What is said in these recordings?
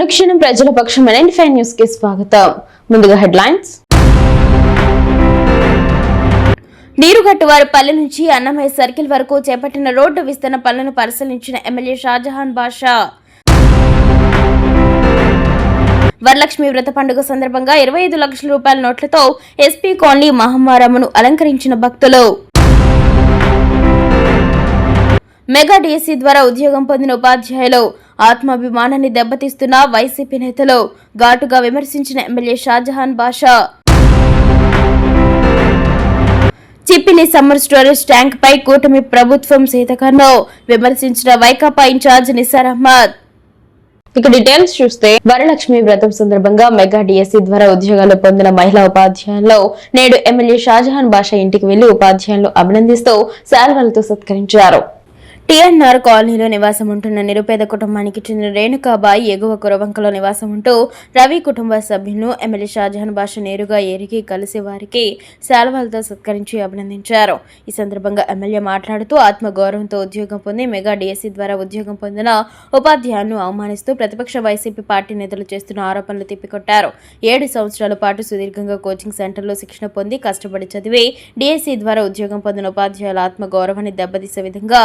అనుక్షణం ప్రజల పక్షమైన NFI news కి స్వాగతం. ముందుగా హెడ్లైన్స్. నీరుగట్టువారిపల్లి నుంచి అన్నమయ్య సర్కిల్ వరకు చేపట్టిన రోడ్డు విస్తరణ పనులను పరిశీలించిన ఎమ్మెల్యే షాజహాన్ బాషా. వరలక్ష్మి వ్రత పండుగ సందర్భంగా 25 లక్షల రూపాయల నోట్లతో ఎస్పీ కాలనీ మహమ్మారమ్మను అలంకరించిన భక్తులు. మెగా డిఎస్సీ ద్వారా ఉద్యోగం పొందిన ఉపాధ్యాయులు ఆత్మాభిమానాన్ని దెబ్బతీస్తున్న వైసీపీ నేతలు ఘాటుగా విమర్శించిన ఎమ్మెల్యే షాజహాన్ బాషా. చిప్పిలి సమ్మర్ స్టోరేజ్ ట్యాంక్ పై కూటమి ప్రభుత్వం శీతకర్ణం విమర్శించిన వైకాపా ఇన్ఛార్జ్ నిసార్ అహ్మద్. ఇక డీటెయిల్స్ చూస్తే వరలక్ష్మి వ్రతం సందర్భంగా మెగా డిఎస్సీ ద్వారా ఉద్యోగాలు పొందిన మహిళా ఉపాధ్యాయులు నేడు ఎమ్మెల్యే షాజహాన్ బాషా ఇంటికి వెళ్లి ఉపాధ్యాయులను అభినందిస్తూ శాల్వాలతో సత్కరించారు. టీఎన్ఆర్ కాలనీలో నివాసం ఉంటున్న నిరుపేద కుటుంబానికి చెందిన రేణుకాబాయి ఎగువ కురవంకలో నివాసం ఉంటూ రవి కుటుంబ సభ్యులను ఎమ్మెల్యే షాజహాన్ బాషా నేరుగా ఎరిగి కలిసి వారికి శాల్వాలతో సత్కరించి అభినందించారు. ఈ సందర్భంగా ఎమ్మెల్యే మాట్లాడుతూ ఆత్మగౌరవంతో ఉద్యోగం పొంది మెగా డిఎస్సీ ద్వారా ఉద్యోగం పొందిన ఉపాధ్యాయులను అవమానిస్తూ ప్రతిపక్ష వైసీపీ పార్టీ నేతలు చేస్తున్న ఆరోపణలు తిప్పికొట్టారు. 7 సంవత్సరాల పాటు సుదీర్ఘంగా కోచింగ్ సెంటర్లో శిక్షణ పొంది కష్టపడి చదివి డిఎస్సీ ద్వారా ఉద్యోగం పొందిన ఉపాధ్యాయుల ఆత్మగౌరవాన్ని దెబ్బతీసే విధంగా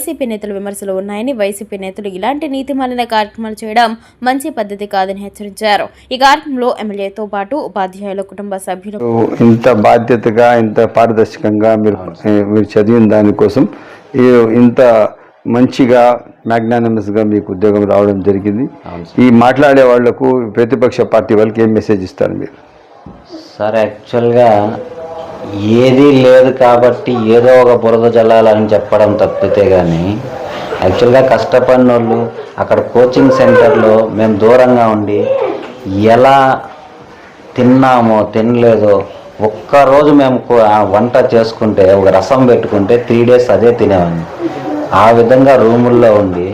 వైసీపీ నేతలు విమర్శలు ఉన్నాయని, వైసీపీ నేతలు ఇలాంటి నీతిమాలిన కార్యక్రమాలు చేయడం మంచి పద్ధతి కాదని హెచ్చరించారు. ఈ కార్యక్రమంలో ఎమ్మెల్యేతో పాటు ఉపాధ్యాయుల కుటుంబ సభ్యులు ఇంత బాధ్యతగా ఇంత పారదర్శకంగా మీరు చదివిన దానికోసం ఇంత మంచిగా మ్యాగ్నానిమస్ గా మీకు ఉద్యోగం రావడం జరిగింది. ఈ మాట్లాడే వాళ్లకు ప్రతిపక్ష పార్టీ వాళ్ళకి ఏం మెసేజ్ ఇస్తారు మీరు? సార్, యాక్చువల్గా ఏదీ లేదు కాబట్టి ఏదో ఒక బురద జల్లాలని చెప్పడం తప్పితే కానీ యాక్చువల్గా కష్టపడిన వాళ్ళు అక్కడ కోచింగ్ సెంటర్లో మేము దూరంగా ఉండి ఎలా తిన్నామో తినలేదో ఒక్కరోజు మేము వంట చేసుకుంటే ఒక రసం పెట్టుకుంటే 3 days అదే తినేవాడిని. ఆ విధంగా రూముల్లో ఉండి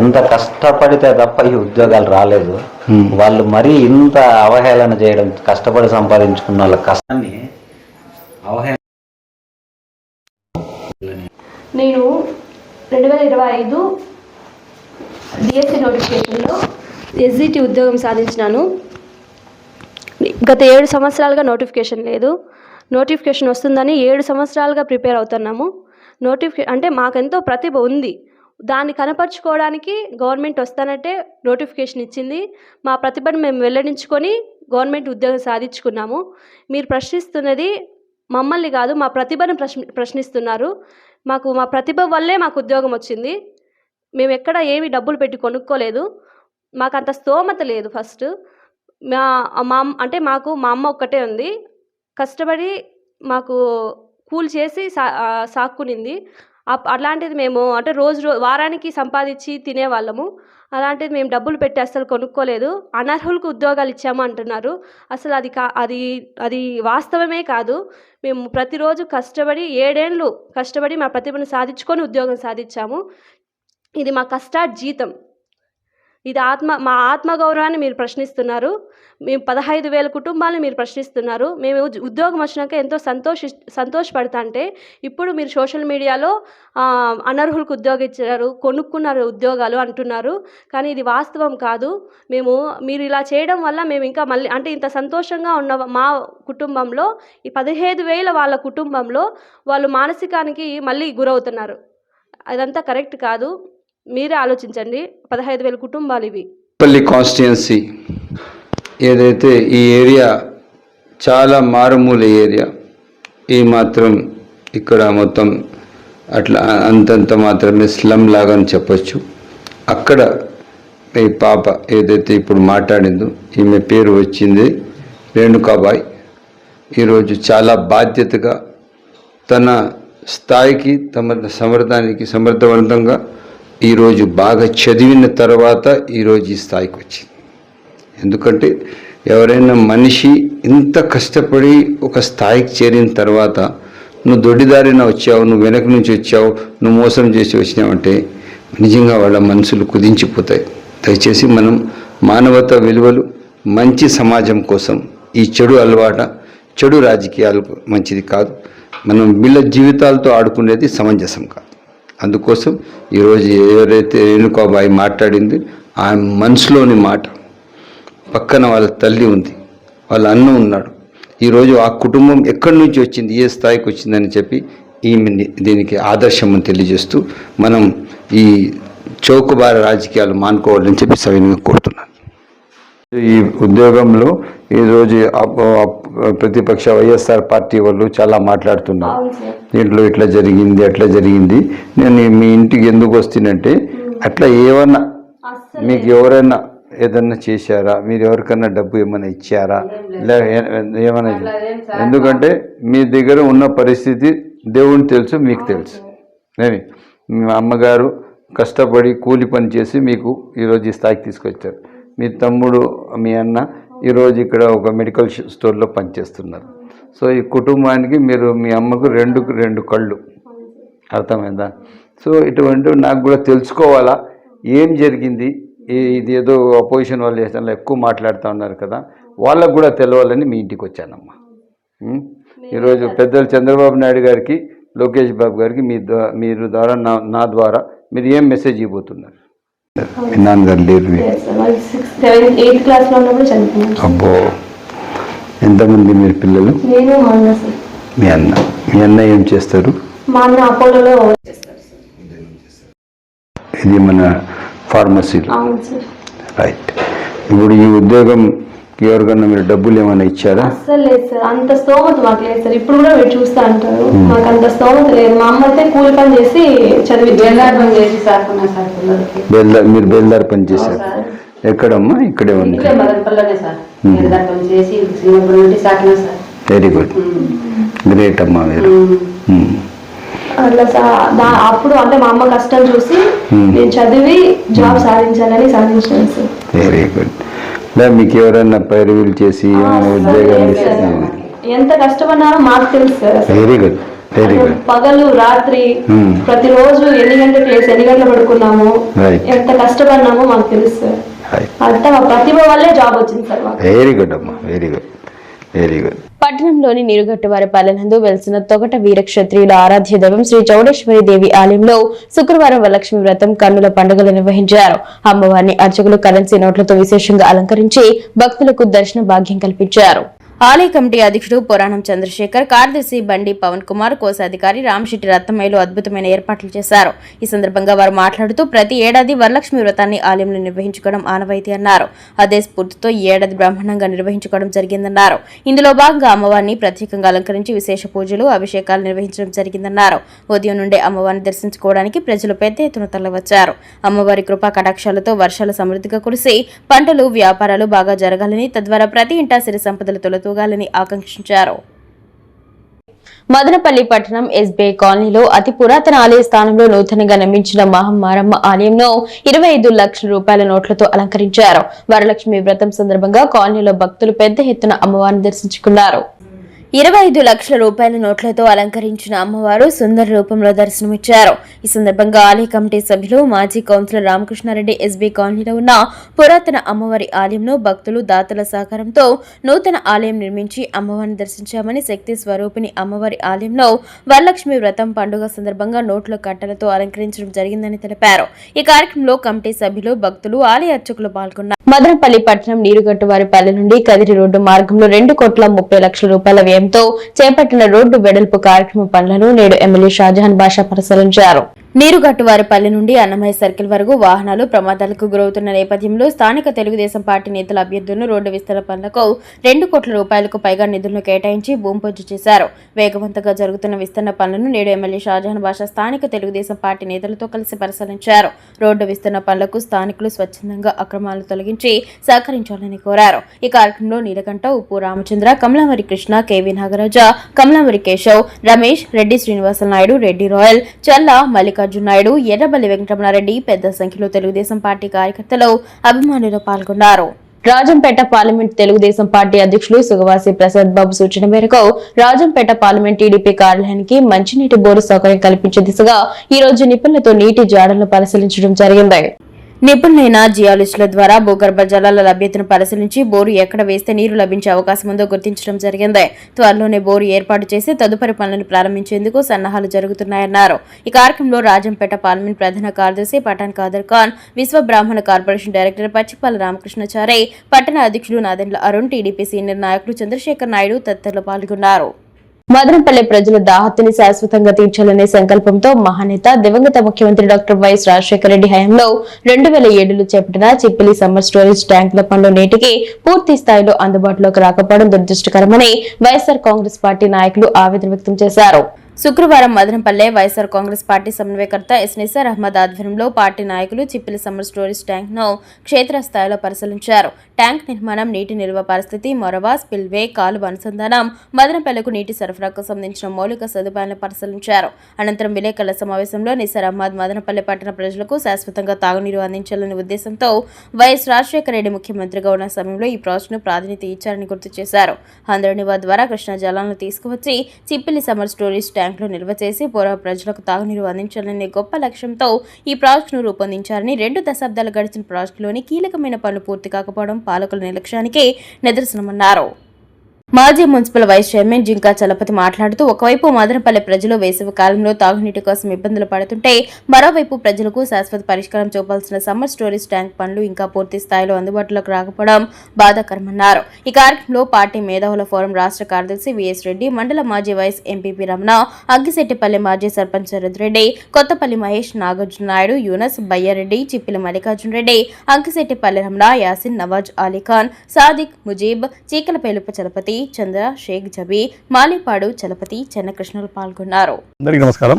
ఎంత కష్టపడితే తప్ప ఈ ఉద్యోగాలు రాలేదు. వాళ్ళు మరీ ఇంత అవహేళన చేయడం, కష్టపడి సంపాదించుకున్న వాళ్ళ కష్టాన్ని నేను 2025 డిఎస్సీ నోటిఫికేషన్లో ఎస్జిటి ఉద్యోగం సాధించినాను. గత 7 సంవత్సరాలుగా నోటిఫికేషన్ లేదు. నోటిఫికేషన్ వస్తుందని 7 సంవత్సరాలుగా ప్రిపేర్ అవుతున్నాము. అంటే మాకెంతో ప్రతిభ ఉంది, దాన్ని కనపరుచుకోవడానికి గవర్నమెంట్ వస్తానంటే నోటిఫికేషన్ ఇచ్చింది. మా ప్రతిభను మేము వెల్లడించుకొని గవర్నమెంట్ ఉద్యోగం సాధించుకున్నాము. మీరు ప్రశ్నిస్తున్నది మమ్మల్ని కాదు, మా ప్రతిభను ప్రశ్నిస్తున్నారు. మా ప్రతిభ వల్లే మాకు ఉద్యోగం వచ్చింది. మేము ఎక్కడ ఏమి డబ్బులు పెట్టి కొనుక్కోలేదు. మాకు అంత స్తోమత లేదు. ఫస్ట్ మాకు మా అమ్మ ఒక్కటే ఉంది. కష్టపడి మాకు కూలి చేసి సాక్కునింది. అలాంటిది మేము వారానికి సంపాదించి తినేవాళ్ళము. అలాంటిది మేము డబ్బులు పెట్టి అసలు కొనుక్కోలేదు. అనర్హులకు ఉద్యోగాలు ఇచ్చాము అంటున్నారు. అసలు అది వాస్తవమే కాదు. మేము ప్రతిరోజు కష్టపడి 7 ఏళ్ళు కష్టపడి మా ప్రతిభను సాధించుకొని ఉద్యోగం సాధించాము. ఇది మా కష్టార్జితం. ఇది మా ఆత్మగౌరవాన్ని మీరు ప్రశ్నిస్తున్నారు. మేము 15,000 కుటుంబాలను మీరు ప్రశ్నిస్తున్నారు. మేము ఉద్యోగం వచ్చినాక ఎంతో సంతోషపడతా అంటే ఇప్పుడు మీరు సోషల్ మీడియాలో అనర్హులకు ఉద్యోగం ఇచ్చారు, కొనుక్కున్నారు ఉద్యోగాలు అంటున్నారు. కానీ ఇది వాస్తవం కాదు. మీరు ఇలా చేయడం వల్ల మేము ఇంకా మళ్ళీ ఇంత సంతోషంగా ఉన్న మా కుటుంబంలో ఈ 15,000 వాళ్ళ కుటుంబంలో వాళ్ళు మానసికానికి మళ్ళీ గురవుతున్నారు. అదంతా కరెక్ట్ కాదు. మీరే ఆలోచించండి. 15,000 కుటుంబాలు ఇవి. పల్లి కాన్స్టిట్యుయెన్సీ ఏదైతే ఈ ఏరియా చాలా మారుమూల ఏరియా, ఈ మాత్రం ఇక్కడ మొత్తం అట్లా అంతంత మాత్రమే స్లమ్ లాగా అని చెప్పచ్చు. అక్కడ ఈ పాప ఏదైతే ఇప్పుడు మాట్లాడిందో ఈమె పేరు వచ్చింది రేణుకాబాయి. ఈరోజు చాలా బాధ్యతగా తన స్థాయికి సమర్థవంతంగా ఈరోజు బాగా చదివిన తర్వాత ఈరోజు ఈ స్థాయికి వచ్చింది. ఎందుకంటే ఎవరైనా మనిషి ఇంత కష్టపడి ఒక స్థాయికి చేరిన తర్వాత నువ్వు దొడ్డిదారిన వచ్చావు, నువ్వు వెనక నుంచి వచ్చావు, నువ్వు మోసం చేసి వచ్చినావంటే నిజంగా వాళ్ళ మనసులు కుదించిపోతాయి. దయచేసి మనం మానవతా విలువలు, మంచి సమాజం కోసం ఈ చెడు రాజకీయాలకు మంచిది కాదు. మనం వీళ్ళ జీవితాలతో ఆడుకునేది సమంజసం కాదు. అందుకోసం ఈరోజు ఎవరైతే రేణుకాబాయి మాట్లాడింది ఆ మనసులోని మాట, పక్కన వాళ్ళ తల్లి ఉంది, వాళ్ళ అన్న ఉన్నాడు. ఈరోజు ఆ కుటుంబం ఎక్కడి నుంచి వచ్చింది, ఏ స్థాయికి వచ్చిందని చెప్పి ఈమె దీనికి ఆదర్శం అని తెలియజేస్తూ మనం ఈ చౌకబార రాజకీయాలు మానుకోవాలని చెప్పి సవినయంగా కోరుతున్నాను. ఈ ఉద్యోగంలో ఈరోజు ప్రతిపక్ష వైఎస్ఆర్ పార్టీ వాళ్ళు చాలా మాట్లాడుతున్నారు. దీంట్లో ఇట్లా జరిగింది అట్లా జరిగింది. నేను మీ ఇంటికి ఎందుకు వస్తున్నంటే అట్లా ఏమన్నా మీకు ఎవరైనా ఏదన్నా చేశారా, మీరు ఎవరికన్నా డబ్బు ఏమైనా ఇచ్చారా, ఏమైనా, ఎందుకంటే మీ దగ్గర ఉన్న పరిస్థితి దేవుని తెలుసు, మీకు తెలుసు. ఏమి మీ అమ్మగారు కష్టపడి కూలి పని చేసి మీకు ఈరోజు ఈ స్థాయికి తీసుకొచ్చారు. మీ తమ్ముడు మీ అన్న ఈరోజు ఇక్కడ ఒక మెడికల్ స్టోర్లో పనిచేస్తున్నారు. సో ఈ కుటుంబానికి మీరు మీ అమ్మకు రెండు కళ్ళు, అర్థమైందా? సో ఇటువంటి నాకు కూడా తెలుసుకోవాలా ఏం జరిగింది. ఇది ఏదో అపోజిషన్ వాళ్ళు చేసిన ఎక్కువ మాట్లాడుతూ ఉన్నారు కదా, వాళ్ళకు కూడా తెలవాలని మీ ఇంటికి వచ్చానమ్మా. ఈరోజు పెద్దలు చంద్రబాబు నాయుడు గారికి, లోకేష్ బాబు గారికి మీరు ద్వారా నా ద్వారా మీరు ఏం మెసేజ్ ఇవ్వబోతున్నారు? మీ నాన్నగారు లేరు. అబ్బో, ఎంతమంది మీరు పిల్లలు? మీ అన్న ఏం చేస్తారు? ఇది మన ఫార్మసీలో, రైట్. ఇప్పుడు ఈ ఉద్యోగం ఎవరికన్నా మీరు డబ్బులు ఏమైనా ఇచ్చారా? అసలు లేదు సార్, అంత స్తోమత మాకు లేదు సార్. ఇప్పుడు కూడా మీరు చూస్తా అంటారు, మాకు అంత స్తోమత లేదు. మా అమ్మ అయితే కూలి పని చేసి చదివి మీరు బేల్దారి పని చేశారు. ఎక్కడమ్మా? ఇక్కడే ఉంది. వెరీ గుడ్, గ్రేట్ అమ్మా మీరు. అట్లా అప్పుడు అంటే మా అమ్మ కష్టం చూసి నేను చదివి జాబ్ సాధించాలని సాధించాను సార్. Very good. మీకు ఎవరైనా పైరువులు చేసి ఉద్యోగాలు ఎంత కష్టపడినారో మాకు తెలుసు sir. Very good, very good. పగలు రాత్రి ప్రతిరోజు ఎన్ని గంటలకు లేసి ఎన్ని గంటలు పడుకున్నాము, ఎంత కష్టపడినామో మాకు తెలుసు సార్. అంతా మా ప్రతిభ వల్లే జాబ్ వచ్చింది సార్. వెరీ గుడ్ అమ్మా, వెరీ గుడ్, వెరీ గుడ్. పట్టణంలోని నీరుగట్టువారిపల్లె నందు వెలిసిన తొగట వీరక్షత్రియుల ఆరాధ్య దైవం శ్రీ చౌడేశ్వరి దేవి ఆలయంలో శుక్రవారం వరలక్ష్మి వ్రతం కన్నుల పండుగలు నిర్వహించారు. అమ్మవారిని అర్చకులు కరెన్సీ నోట్లతో విశేషంగా అలంకరించి భక్తులకు దర్శన భాగ్యం కల్పించారు. ఆలయ కమిటీ అధ్యక్షుడు పురాణం చంద్రశేఖర్, కార్యదర్శి బండి పవన్ కుమార్, కోశాధికారి రామశెట్టి రత్నమయ్యలు అద్భుతమైన ఏర్పాట్లు చేశారు. ఈ సందర్భంగా వారు మాట్లాడుతూ ప్రతి ఏడాది వరలక్ష్మి వ్రతాన్ని ఆలయంలో నిర్వహించుకోవడం ఆనవాయితీ అన్నారు. అదే స్ఫూర్తితో ఈ ఏడాది బ్రహ్మాండంగా నిర్వహించుకోవడం జరిగిందన్నారు. ఇందులో భాగంగా అమ్మవారిని ప్రత్యేకంగా అలంకరించి విశేష పూజలు, అభిషేకాలు నిర్వహించడం జరిగిందన్నారు. ఉదయం నుండే అమ్మవారిని దర్శించుకోవడానికి ప్రజలు పెద్ద ఎత్తున తరలివచ్చారు. అమ్మవారి కృపా కటాక్షాలతో వర్షాలు సమృద్ధిగా కురిసి పంటలు, వ్యాపారాలు బాగా జరగాలని, తద్వారా ప్రతి ఇంటా సిరి సంపదలు తొలతూగాలని ఆకాంక్షించారు. మదనపల్లి పట్టణం ఎస్బీఐ కాలనీలో అతి పురాతన ఆలయ స్థానంలో నూతనంగా నిర్మించిన మహమ్మారమ్మ ఆలయంలో 25 లక్షల రూపాయల నోట్లతో అలంకరించారు. వరలక్ష్మి వ్రతం సందర్భంగా కాలనీలో భక్తులు పెద్ద ఎత్తున అమ్మవారిని దర్శించుకున్నారు. 25 లక్షల రూపాయల నోట్లతో అలంకరించిన అమ్మవారు సుందర రూపంలో దర్శనమిచ్చారు. ఈ సందర్భంగా ఆలయ కమిటీ సభ్యులు, మాజీ కౌన్సిలర్ రామకృష్ణారెడ్డి ఎస్బీ కాలనీలో ఉన్న పురాతన అమ్మవారి ఆలయంలో భక్తులు, దాతల సహకారంతో నూతన ఆలయం నిర్మించి అమ్మవారిని దర్శించామని, శక్తి స్వరూపిణి అమ్మవారి ఆలయంలో వరలక్ష్మి వ్రతం పండుగ సందర్భంగా నోట్ల కట్టలతో అలంకరించడం జరిగిందని తెలిపారు. ఈ కార్యక్రమంలో కమిటీ సభ్యులు, భక్తులు, ఆలయ అర్చకులు పాల్గొన్నారు. మదనపల్లి పట్టణం నీరుగట్టువారిపల్లె నుండి కదిరి రోడ్డు మార్గంలో 2,30,00,000 రూపాయల వ్యయంతో చేపట్టిన రోడ్డు వెడల్పు కార్యక్రమ పనులను నేడు ఎమ్మెల్యే షాజహాన్ బాషా పరిశీలించారు. నీరుగట్టువారిపల్లె నుండి అన్నమయ్య సర్కిల్ వరకు వాహనాలు ప్రమాదాలకు గురవుతున్న నేపథ్యంలో స్థానిక తెలుగుదేశం పార్టీ నేతల అభ్యర్థులను రోడ్డు విస్తరణ పనులకు 2 కోట్ల రూపాయలకు పైగా నిధులను కేటాయించి భూమి పూజ చేశారు. వేగవంతంగా జరుగుతున్న విస్తరణ పనులను నేడు ఎమ్మెల్యే షాజహాన్ బాషా స్థానిక తెలుగుదేశం పార్టీ నేతలతో కలిసి పరిశీలించారు. రోడ్డు విస్తరణ పనులకు స్థానికులు స్వచ్ఛందంగా అక్రమాలను తొలగించి సహకరించాలని కోరారు. ఈ కార్యక్రమంలో నీలకంఠ, ఉప్పు రామచంద్ర, కమలావరి కృష్ణ, కేవీ నాగరాజ, కమలావరి కేశవ్, రమేష్, రెడ్డి శ్రీనివాసనాయుడు, రెడ్డి రాయల్, చల్లా, మల్లికార్జున నాయుడు, ఎర్రబల్లి వెంకటరమణారెడ్డి పెద్ద సంఖ్యలో తెలుగుదేశం పార్టీ కార్యకర్తలు, అభిమానులు పాల్గొన్నారు. రాజంపేట పార్లమెంట్ తెలుగుదేశం పార్టీ అధ్యక్షులు సుగవాసి ప్రసాద్ బాబు సూచన మేరకు రాజంపేట పార్లమెంట్ టీడీపీ కార్యాలయానికి మంచినీటి బోరు సౌకర్యం కల్పించే దిశగా ఈ రోజు నిపుణులతో నీటి జాడలను పరిశీలించడం జరిగింది. నిపుణులైన జియాలజిస్టుల ద్వారా భూగర్భ జలాల లభ్యతను పరిశీలించి బోరు ఎక్కడ వేస్తే నీరు లభించే అవకాశం ఉందో గుర్తించడం జరిగింది. త్వరలోనే బోరు ఏర్పాటు చేసి తదుపరి పనులను ప్రారంభించేందుకు సన్నాహాలు జరుగుతున్నాయన్నారు. ఈ కార్యక్రమంలో రాజంపేట పార్లమెంట్ ప్రధాన కార్యదర్శి పఠాన్ ఖాదర్ ఖాన్, విశ్వ బ్రాహ్మణ కార్పొరేషన్ డైరెక్టర్ పచ్చిపాల రామకృష్ణచారి, పట్టణ అధ్యక్షులు నాదెండ్ల అరుణ్, టీడీపీ సీనియర్ నాయకులు చంద్రశేఖర్ నాయుడు తదితరులు పాల్గొన్నారు. మదనపల్లె ప్రజల దాహత్తుని శాశ్వతంగా తీర్చాలనే సంకల్పంతో మహానేత దివంగత ముఖ్యమంత్రి డాక్టర్ వైఎస్ రాజశేఖర రెడ్డి హయాంలో 2007లో చేపట్టిన చిప్పిలి సమ్మర్ స్టోరేజ్ ట్యాంకుల పనులు నేటికి పూర్తి స్థాయిలో అందుబాటులోకి రాకపోవడం దురదృష్టకరమని వైఎస్ఆర్ కాంగ్రెస్ పార్టీ నాయకులు ఆవేదన వ్యక్తం చేశారు. శుక్రవారం మదనపల్లె వైఎస్ఆర్ కాంగ్రెస్ పార్టీ సమన్వయకర్త ఎస్ నిసార్ అహ్మద్ ఆధ్వర్యంలో పార్టీ నాయకులు చిప్పిలి సమ్మర్ స్టోరేజ్ ట్యాంక్ ను క్షేత్రస్థాయిలో పరిశీలించారు. ట్యాంక్ నిర్మాణం, నీటి నిల్వ పరిస్థితి, మొరవ, స్పిల్వే, కాలువ అనుసంధానం, మదనపల్లెకు నీటి సరఫరాకు సంబంధించిన మౌలిక సదుపాయాలను పరిశీలించారు. అనంతరం విలేకరుల సమావేశంలో నిసార్ అహ్మద్ మదనపల్లె పట్టణ ప్రజలకు శాశ్వతంగా తాగునీరు అందించాలనే ఉద్దేశంతో వైఎస్ రాజశేఖర రెడ్డి ముఖ్యమంత్రిగా ఉన్న సమయంలో ఈ ప్రాజెక్టును ప్రాధాన్యత ఇచ్చారని గుర్తు చేశారు. హంద్రనివా ద్వారా కృష్ణా జలాలను తీసుకువచ్చి చిప్పిలి సమ్మర్ స్టోరేజ్ ట్యాంకులో నిల్వ చేసి పూర్వ ప్రజలకు తాగునీరు అందించాలనే గొప్ప లక్ష్యంతో ఈ ప్రాజెక్టును రూపొందించారని, 2 దశాబ్దాలు గడిచిన ప్రాజెక్టులోని కీలకమైన పనులు పూర్తి కాకపోవడం పాలకుల నిర్లక్ష్యానికి నిదర్శనమన్నారు. మాజీ municipal vice chairman Jinka Chalapathi మాట్లాడుతూ, ఒకవైపు మదనపల్లె ప్రజలు వేసవి కాలంలో తాగునీటి కోసం ఇబ్బందులు పడుతుంటే, మరోవైపు ప్రజలకు శాశ్వత పరిష్కారం చూపాల్సిన సమ్మర్ స్టోరేజ్ ట్యాంక్ పనులు ఇంకా పూర్తి స్థాయిలో అందుబాటులోకి రాకపోవడం బాధాకరమన్నారు. ఈ కార్యక్రమంలో పార్టీ మేధావుల ఫోరం రాష్ట్ర కార్యదర్శి విఎస్ రెడ్డి, మండల మాజీ వైస్ ఎంపీపీ రమణ, అగ్గిశెట్టిపల్లి మాజీ సర్పంచ్ శరద్ రెడ్డి, కొత్తపల్లి మహేష్, నాగార్జున నాయుడు, యూనస్, బయ్యారెడ్డి, చిప్పిలి మల్లికార్జున రెడ్డి, అగ్గిశెట్టిపల్లి రమణ, యాసిన్, నవాజ్ అలీఖాన్, సాదిక్, ముజీబ్, చీకలపేలుప చలపతి, చంద్ర, షేక్ జబీ, మాలిపాడు చలపతి, చెన్నకృష్ణులు పాల్గొన్నారు. అందరికీ నమస్కారం.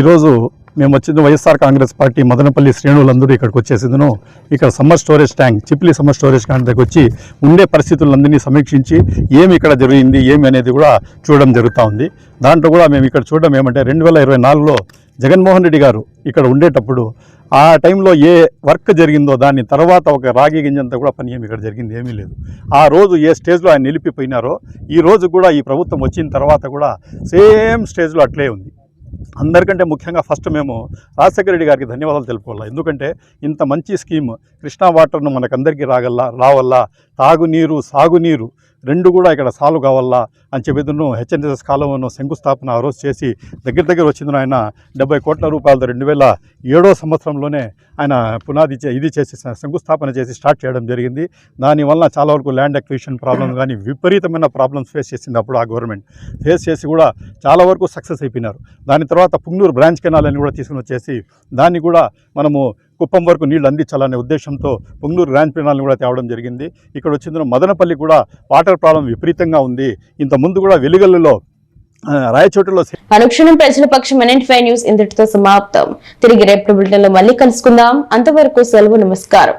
ఈరోజు మేము వచ్చింది వైఎస్ఆర్ కాంగ్రెస్ పార్టీ మదనపల్లి శ్రేణులందరూ ఇక్కడికి వచ్చేసిందను. ఇక్కడ summer storage tank, Chippili summer storage tank దగ్గర వచ్చి ఉండే పరిస్థితులందరినీ సమీక్షించి ఏమి ఇక్కడ జరిగింది ఏమి అనేది కూడా చూడడం జరుగుతూ ఉంది. దాంట్లో కూడా మేము ఇక్కడ చూడడం ఏమంటే 2024లో జగన్మోహన్ రెడ్డి గారు ఇక్కడ ఉండేటప్పుడు ఆ టైంలో ఏ వర్క్ జరిగిందో దాని తర్వాత ఒక రాగి గింజంతా కూడా పని ఏమి ఇక్కడ జరిగింది ఏమీ లేదు. ఆ రోజు ఏ స్టేజ్లో ఆయన నిలిపిపోయినారో ఈ రోజు కూడా ఈ ప్రభుత్వం వచ్చిన తర్వాత కూడా సేమ్ స్టేజ్లో అట్లే ఉంది. అందరికంటే ముఖ్యంగా ఫస్ట్ మేము రాజశేఖర రెడ్డి గారికి ధన్యవాదాలు తెలుపుకోవాలి. ఎందుకంటే ఇంత మంచి స్కీమ్, కృష్ణా వాటర్ను మనకందరికీ రావల్లా, తాగునీరు సాగునీరు రెండు కూడా ఇక్కడ సాల్వ్ కావాలా అని చెప్పేదను హెచ్ఎన్ఎస్ఎస్ కాలువను శంకుస్థాపన ఆ రోజు చేసి దగ్గర వచ్చింది. ఆయన 70 కోట్ల రూపాయలతో 2007వ సంవత్సరంలోనే ఆయన ఇది చేసి శంకుస్థాపన చేసి స్టార్ట్ చేయడం జరిగింది. దానివల్ల చాలా వరకు ల్యాండ్ అక్విజిషన్ ప్రాబ్లమ్ కానీ విపరీతమైన ప్రాబ్లమ్స్ ఫేస్ చేసింది అప్పుడు ఆ గవర్నమెంట్. ఫేస్ చేసి కూడా చాలా వరకు సక్సెస్ అయిపోయినారు. దాని తర్వాత పుంగనూరు బ్రాంచ్ కెనాల్ అని కూడా తీసుకుని వచ్చేసి దాన్ని కూడా మనము కుప్పం వరకు నీళ్లు అందించాలనే ఉద్దేశంతో పుంగనూరు బ్రాంచ్ కెనాల్ని కూడా తేవడం జరిగింది. ఇక్కడ వచ్చిన మదనపల్లి కూడా వాటర్ ప్రాబ్లం విపరీతంగా ఉంది. ఇంత ముందు కూడా వెలుగల్లులో రాయచోటులో అనుక్షణం ప్రజల పక్షం NN5 న్యూస్ ఇంతటితో సమాప్తం. తిరిగి రేపటి బులెటిన్లో మళ్ళీ కలుసుకుందాం. అంతవరకు సెలవు, నమస్కారం.